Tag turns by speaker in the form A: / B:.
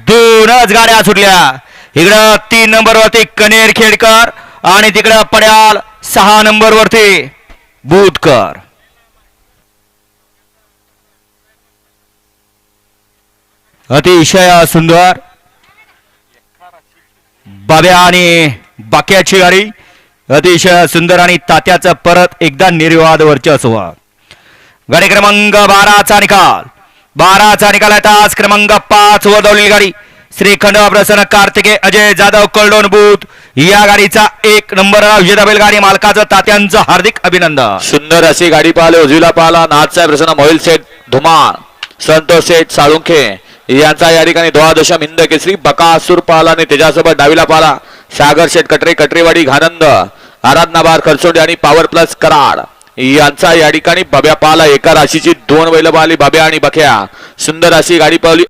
A: दोनच गाड्या सुटल्या. इकडं 3 नंबर वरती कनेर खेडकर आणि तिकडं पड्याल 6 नंबर वरती बुधकर. अतिशय सुंदर बाब्या आणि बाक्याची गाडी अतिशय सुंदर आणि तात्याचं परत एकदा निर्विवाद वर्चस्व. गाडी क्रमांक 12चा निकाल. 12चा निकाल आहे. तास क्रमांक 5 वर धावलेली गाडी श्रीखंड प्रसन्न कार्तिके अजय जाधव कळडोन बूथ या गाडीचा 1 नंबर विजेता बैलगाडी मालकाचं तात्यांचं हार्दिक अभिनंदन.
B: सुंदर अशी गाडी पाहिली. उजवीला पाहिला नाथसाहेब प्रसन्न मोहिल शेठ धुमाळ संतोष शेठ साळुंखे यांचा या ठिकाणी द्वादशम हिंद केसरी बकासूर पाला आणि त्याच्यासोबत डावीला पाला सागर शेठ कटरेवाडी घानंद आराधनाबार खरसोंडे आणि पॉवर प्लस कराड यांचा या ठिकाणी बाब्या पाला. एका राशीची 2 बैल पाहिली बाब्या आणि बख्या. सुंदर अशी गाडी पाहिली.